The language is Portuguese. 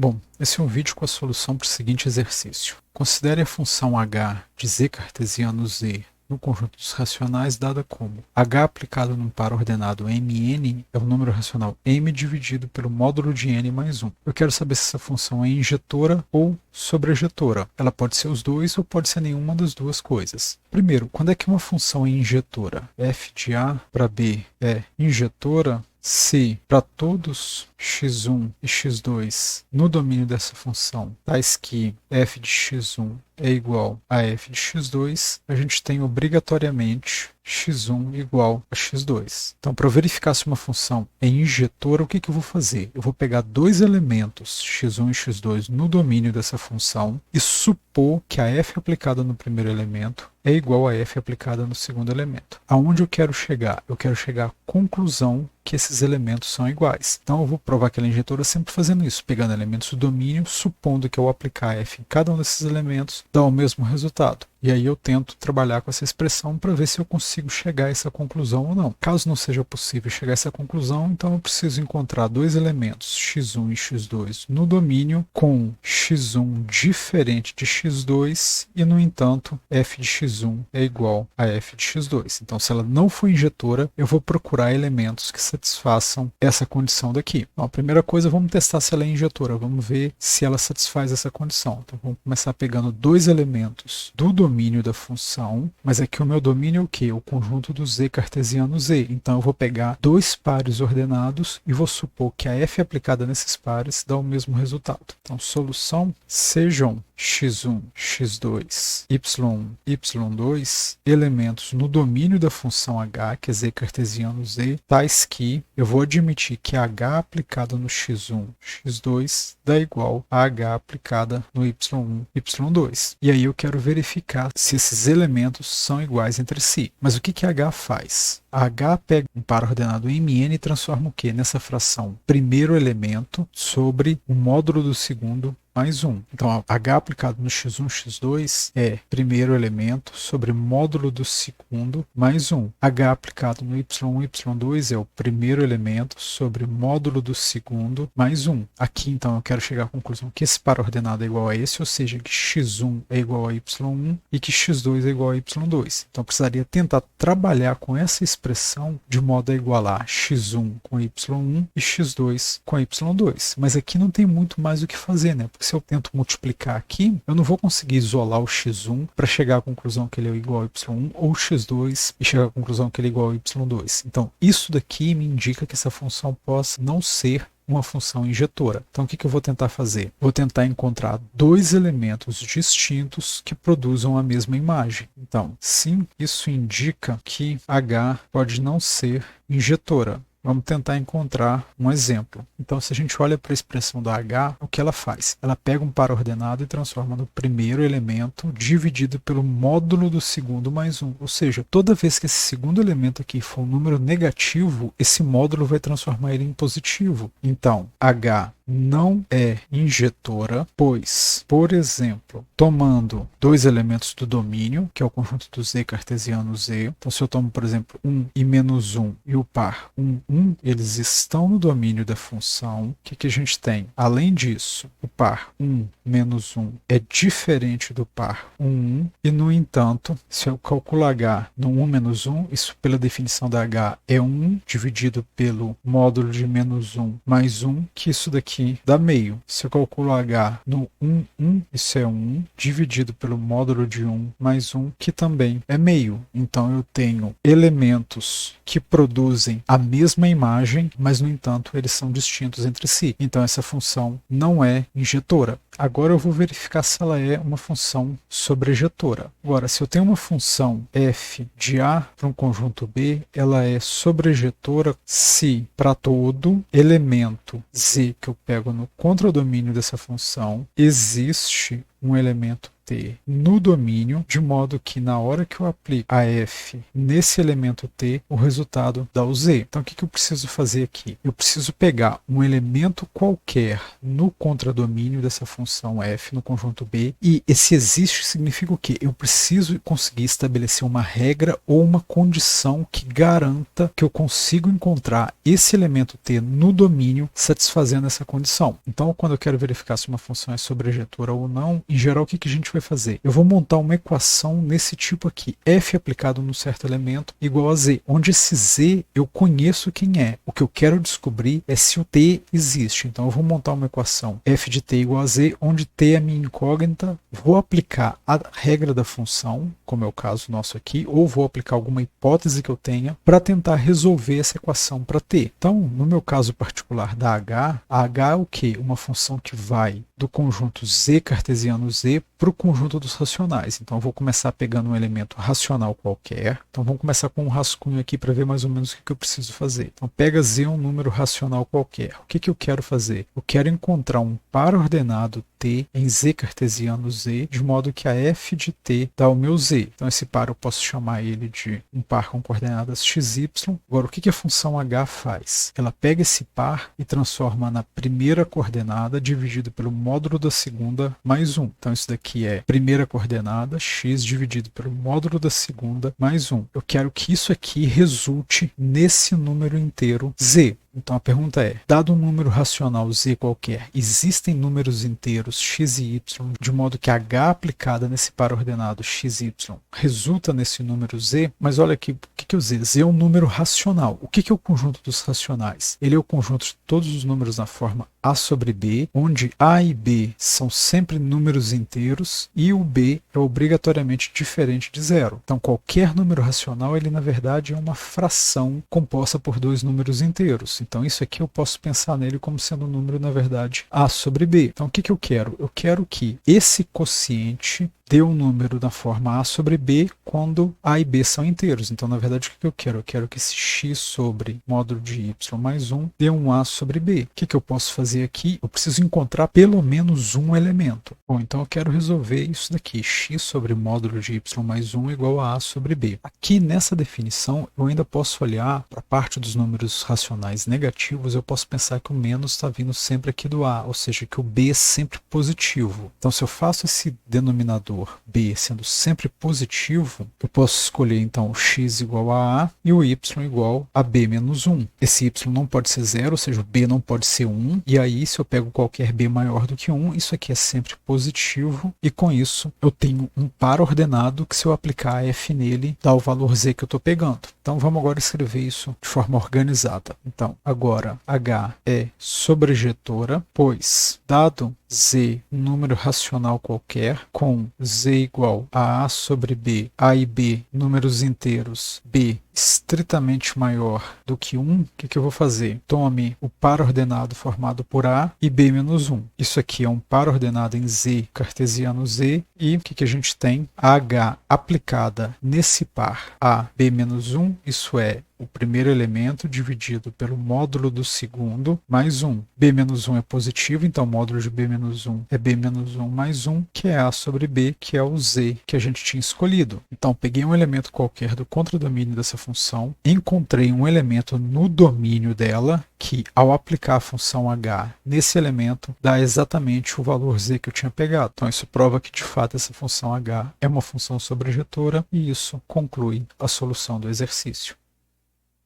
Bom, esse é um vídeo com a solução para o seguinte exercício. Considere a função h de z cartesiano z no conjunto dos racionais dada como h aplicado num par ordenado mn é o número racional m dividido pelo módulo de n mais 1. Eu quero saber se essa função é injetora ou sobrejetora. Ela pode ser os dois ou pode ser nenhuma das duas coisas. Primeiro, quando é que uma função é injetora? F de A para B é injetora se para todos x1 e x2 no domínio dessa função, tais que f de x1 é igual a f de x2, a gente tem obrigatoriamente x1 igual a x2. Então, para eu verificar se uma função é injetora, o que eu vou fazer? Eu vou pegar dois elementos, x1 e x2, no domínio dessa função e supor que a f aplicada no primeiro elemento é igual a f aplicada no segundo elemento. Aonde eu quero chegar? Eu quero chegar à conclusão que esses elementos são iguais. Então eu vou provar que ela é injetora sempre fazendo isso, pegando elementos do domínio, supondo que ao aplicar f em cada um desses elementos, dá o mesmo resultado. E aí eu tento trabalhar com essa expressão para ver se eu consigo chegar a essa conclusão ou não. Caso não seja possível chegar a essa conclusão, então eu preciso encontrar dois elementos, x1 e x2, no domínio com x1 diferente de x2 e, no entanto, f de x1 é igual a f de x2. Então, se ela não for injetora, eu vou procurar elementos que satisfaçam essa condição daqui. Então, a primeira coisa, vamos testar se ela é injetora. Vamos ver se ela satisfaz essa condição. Então, vamos começar pegando dois elementos do domínio da função, mas aqui o meu domínio é o quê? O conjunto do z cartesiano z. Então eu vou pegar dois pares ordenados e vou supor que a f aplicada nesses pares dá o mesmo resultado. Então, solução, sejam x1, x2, y1, y2, elementos no domínio da função h, que é z cartesiano z, tais que eu vou admitir que h aplicada no x1, x2 dá igual a h aplicada no y1, y2. E aí eu quero verificar se esses elementos são iguais entre si. Mas o que H faz? A H pega um par ordenado mn e transforma o quê? Nessa fração primeiro elemento sobre o módulo do segundo mais 1. Então, H aplicado no x1, x2 é primeiro elemento sobre módulo do segundo mais 1. H aplicado no y1, y2 é o primeiro elemento sobre módulo do segundo mais 1. Aqui, então, eu quero chegar à conclusão que esse par ordenado é igual a esse, ou seja, que x1 é igual a y1 e que x2 é igual a y2. Então, eu precisaria tentar trabalhar com essa expressão de modo a igualar x1 com y1 e x2 com y2. Mas aqui não tem muito mais o que fazer, né? Porque se eu tento multiplicar aqui, eu não vou conseguir isolar o x1 para chegar à conclusão que ele é igual a y1 ou x2 e chegar à conclusão que ele é igual a y2. Então, isso daqui me indica que essa função possa não ser uma função injetora. Então, o que eu vou tentar fazer? Vou tentar encontrar dois elementos distintos que produzam a mesma imagem. Então, sim, isso indica que H pode não ser injetora. Vamos tentar encontrar um exemplo. Então, se a gente olha para a expressão da H, o que ela faz? Ela pega um par ordenado e transforma no primeiro elemento dividido pelo módulo do segundo mais 1. Ou seja, toda vez que esse segundo elemento aqui for um número negativo, esse módulo vai transformar ele em positivo. Então, H não é injetora, pois, por exemplo, tomando dois elementos do domínio, que é o conjunto do z cartesiano z, então se eu tomo, por exemplo, 1 e menos 1 e o par 1, 1, eles estão no domínio da função. O que a gente tem? Além disso, o par 1 menos 1 é diferente do par 1, 1, e no entanto, se eu calculo h no 1 menos 1, isso pela definição da h é 1 dividido pelo módulo de menos 1 mais 1, que isso daqui dá meio. Se eu calculo h no 1, 1, isso é 1, dividido pelo módulo de 1 mais 1, que também é meio. Então eu tenho elementos que produzem a mesma imagem, mas no entanto eles são distintos entre si. Então essa função não é injetora. Agora eu vou verificar se ela é uma função sobrejetora. Agora, se eu tenho uma função f de A para um conjunto B, ela é sobrejetora se para todo elemento z que eu pego no contradomínio dessa função existe um elemento t no domínio, de modo que na hora que eu aplico a f nesse elemento t, o resultado dá o z. Então o que eu preciso fazer aqui? Eu preciso pegar um elemento qualquer no contradomínio dessa função f no conjunto B, e esse existe significa o quê? Eu preciso conseguir estabelecer uma regra ou uma condição que garanta que eu consigo encontrar esse elemento t no domínio satisfazendo essa condição. Então, quando eu quero verificar se uma função é sobrejetora ou não, em geral, o que a gente vai fazer? Eu vou montar uma equação nesse tipo aqui, f aplicado num certo elemento igual a z, onde esse z eu conheço quem é. O que eu quero descobrir é se o t existe. Então, eu vou montar uma equação f de t igual a z, onde t é a minha incógnita, vou aplicar a regra da função, como é o caso nosso aqui, ou vou aplicar alguma hipótese que eu tenha para tentar resolver essa equação para t. Então, no meu caso particular da h, a h é o quê? Uma função que vai do conjunto z cartesiano z para o conjunto dos racionais. Então, eu vou começar pegando um elemento racional qualquer. Então, vamos começar com um rascunho aqui para ver mais ou menos o que eu preciso fazer. Então, pega z um número racional qualquer. O que eu quero fazer? Eu quero encontrar um par ordenado t em z cartesiano z, de modo que a f de t dá o meu z. Então, esse par eu posso chamar ele de um par com coordenadas x, y. Agora, o que a função h faz? Ela pega esse par e transforma na primeira coordenada dividido pelo módulo da segunda mais 1. Então, isso daqui é primeira coordenada, x dividido pelo módulo da segunda mais 1. Eu quero que isso aqui resulte nesse número inteiro z. Então a pergunta é, dado um número racional z qualquer, existem números inteiros x e y, de modo que h aplicada nesse par ordenado x e y resulta nesse número z? Mas olha aqui, o que é o z? Z é um número racional. O que é o conjunto dos racionais? Ele é o conjunto de todos os números na forma a sobre b, onde a e b são sempre números inteiros e o b é obrigatoriamente diferente de zero. Então qualquer número racional, ele na verdade é uma fração composta por dois números inteiros. Então isso aqui eu posso pensar nele como sendo um número, na verdade, a sobre b. Então o que eu quero? Eu quero que esse quociente dê um número na forma a sobre b quando a e b são inteiros. Então, na verdade, o que eu quero? Eu quero que esse x sobre módulo de y mais 1 dê um a sobre b. O que eu posso fazer aqui? Eu preciso encontrar pelo menos um elemento. Bom, então eu quero resolver isso daqui. X sobre módulo de y mais 1 igual a sobre b. Aqui nessa definição, eu ainda posso olhar para a parte dos números racionais negativos, eu posso pensar que o menos está vindo sempre aqui do a, ou seja, que o b é sempre positivo. Então, se eu faço esse denominador b sendo sempre positivo, eu posso escolher então o x igual a e o y igual a b menos 1. Esse y não pode ser 0, ou seja, o b não pode ser 1, e aí se eu pego qualquer b maior do que 1, isso aqui é sempre positivo, e com isso eu tenho um par ordenado que, se eu aplicar f nele, dá o valor z que eu estou pegando. Então vamos agora escrever isso de forma organizada. Então, agora h é sobrejetora, pois, dado z, um número racional qualquer, com z igual a sobre b, a e b, números inteiros, b estritamente maior do que 1, o que eu vou fazer? Tome o par ordenado formado por a e b menos 1. Isso aqui é um par ordenado em z cartesiano z, e o que a gente tem? A h aplicada nesse par a b menos 1, isso é o primeiro elemento dividido pelo módulo do segundo mais 1. b menos 1 é positivo, então o módulo de b menos 1 é b menos 1 mais 1, que é a sobre b, que é o z que a gente tinha escolhido. Então peguei um elemento qualquer do contradomínio dessa função, encontrei um elemento no domínio dela, que ao aplicar a função h nesse elemento, dá exatamente o valor z que eu tinha pegado. Então isso prova que de fato essa função h é uma função sobrejetora, e isso conclui a solução do exercício.